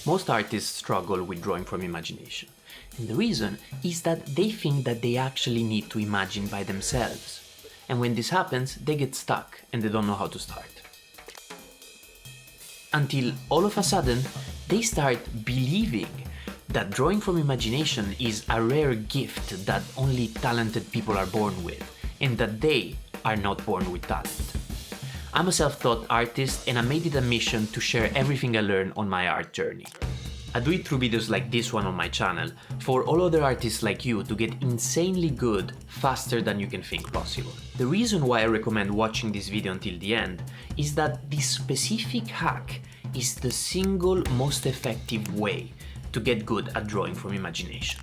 Most artists struggle with drawing from imagination, and the reason is that they think that they actually need to imagine by themselves. And when this happens, they get stuck and they don't know how to start. Until all of a sudden, they start believing that drawing from imagination is a rare gift that only talented people are born with, and that they are not born with talent. I'm a self-taught artist, and I made it a mission to share everything I learned on my art journey. I do it through videos like this one on my channel, for all other artists like you to get insanely good faster than you can think possible. The reason why I recommend watching this video until the end is that this specific hack is the single most effective way to get good at drawing from imagination.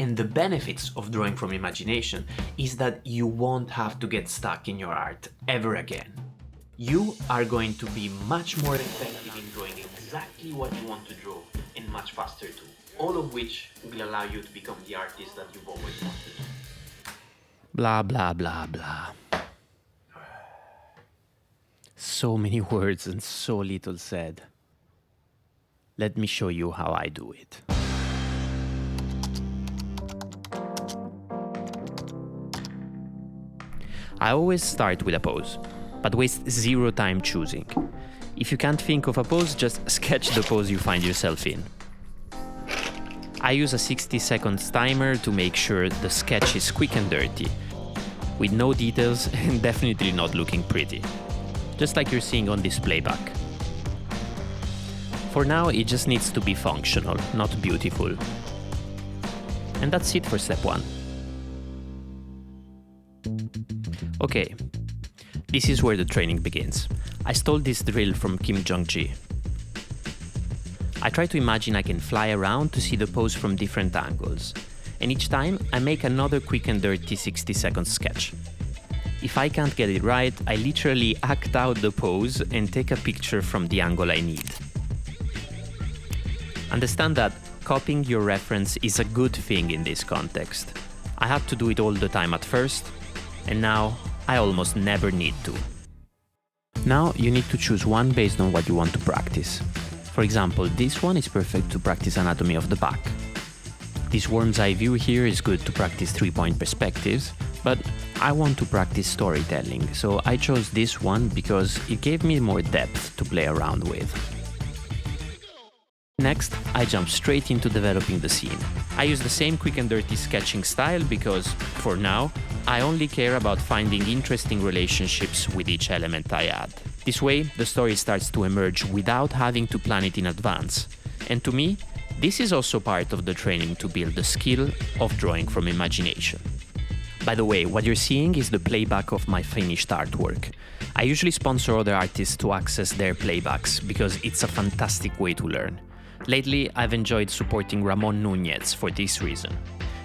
And the benefits of drawing from imagination is that you won't have to get stuck in your art ever again. You are going to be much more effective in drawing exactly what you want to draw, and much faster too. All of which will allow you to become the artist that you've always wanted. Blah blah blah blah. So many words and so little said. Let me show you how I do it. I always start with a pose, but waste zero time choosing. If you can't think of a pose, just sketch the pose you find yourself in. I use a 60-second timer to make sure the sketch is quick and dirty, with no details and definitely not looking pretty, just like you're seeing on this playback. For now, it just needs to be functional, not beautiful. And that's it for step 1. Okay, this is where the training begins. I stole this drill from Kim Jong-ji. I try to imagine I can fly around to see the pose from different angles, and each time I make another quick and dirty 60-second sketch. If I can't get it right, I literally act out the pose and take a picture from the angle I need. Understand that copying your reference is a good thing in this context. I had to do it all the time at first, and now I almost never need to. Now you need to choose one based on what you want to practice. For example, this one is perfect to practice anatomy of the back. This worm's eye view here is good to practice 3-point perspectives, but I want to practice storytelling, so I chose this one because it gave me more depth to play around with. Next, I jump straight into developing the scene. I use the same quick and dirty sketching style because, for now, I only care about finding interesting relationships with each element I add. This way, the story starts to emerge without having to plan it in advance. And to me, this is also part of the training to build the skill of drawing from imagination. By the way, what you're seeing is the playback of my finished artwork. I usually sponsor other artists to access their playbacks because it's a fantastic way to learn. Lately, I've enjoyed supporting Ramon Nunez for this reason.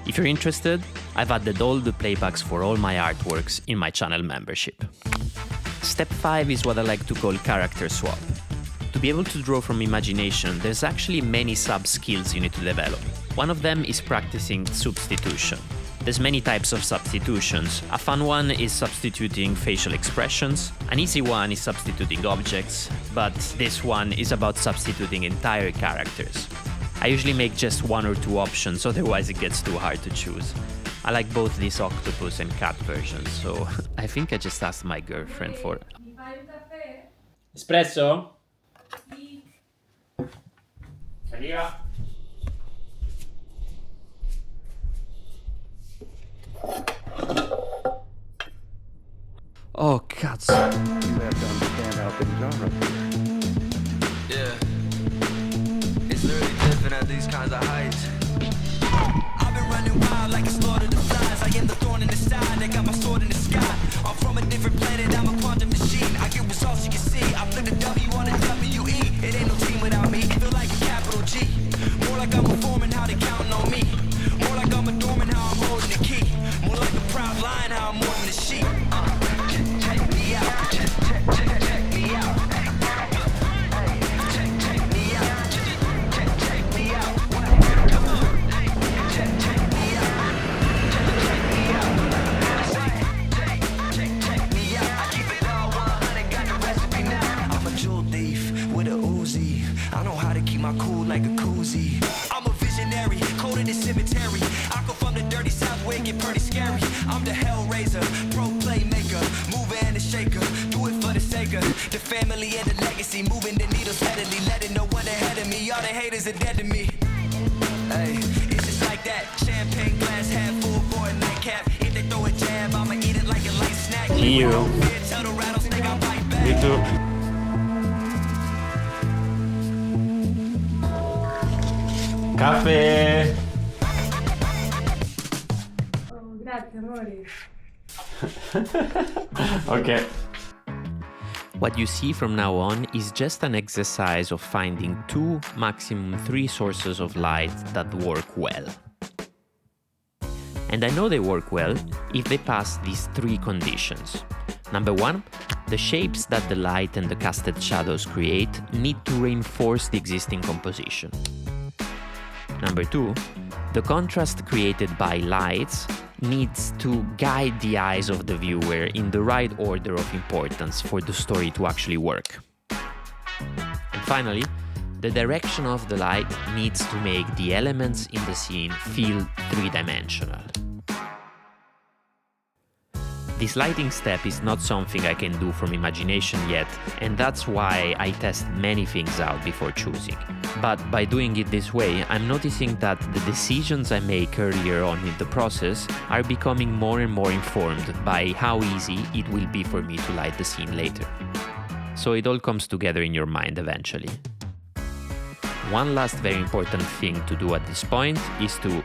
If you're interested, I've added all the playbacks for all my artworks in my channel membership. Step 5 is what I like to call character swap. To be able to draw from imagination, there's actually many sub-skills you need to develop. One of them is practicing substitution. There's many types of substitutions. A fun one is substituting facial expressions. An easy one is substituting objects, but this one is about substituting entire characters. I usually make just 1 or 2 options, otherwise it gets too hard to choose. I like both these octopus and cat versions, so I think I just asked my girlfriend for... Espresso? Arriva. Oh, cazzo. You have to understand how things are. Yeah. It's literally different at these kinds of heights. I've been running wild like a slaughter the flies. I am the thorn in the side, I got my sword in the sky. I'm from a different planet, I'm a quantum machine. I get results you can see. I flip the W on a W-E. It ain't no team without me. Feel like a capital G. More like I'm performing how they counting on me. More like I'm adorning how I'm holding the key. More like a proud lion how I'm holding the sheep. Check me out. Check me out. Check me out. Check me out. Check me out. my cool like a koozie. I'm a visionary, cold in the cemetery. I come from the dirty south where it get pretty scary. I'm the hellraiser, pro playmaker, mover and a shaker. Do it for the sake of the family and the legacy. Moving the needle steadily, letting no one ahead of me. All the haters are dead to me. Hey, it's just like that. Champagne glass half full for a nightcap. If they throw a jab, I'ma eat it like a light snack. See you. Tell the rattlesnake I'll bite back. You too. Caffè! Oh, grazie amore. Ok. What you see from now on is just an exercise of finding 2, maximum 3 sources of light that work well. And I know they work well if they pass these 3 conditions. Number 1, the shapes that the light and the casted shadows create need to reinforce the existing composition. Number 2, the contrast created by lights needs to guide the eyes of the viewer in the right order of importance for the story to actually work. And finally, the direction of the light needs to make the elements in the scene feel three-dimensional. This lighting step is not something I can do from imagination yet, and that's why I test many things out before choosing. But by doing it this way, I'm noticing that the decisions I make earlier on in the process are becoming more and more informed by how easy it will be for me to light the scene later. So it all comes together in your mind eventually. One last very important thing to do at this point is to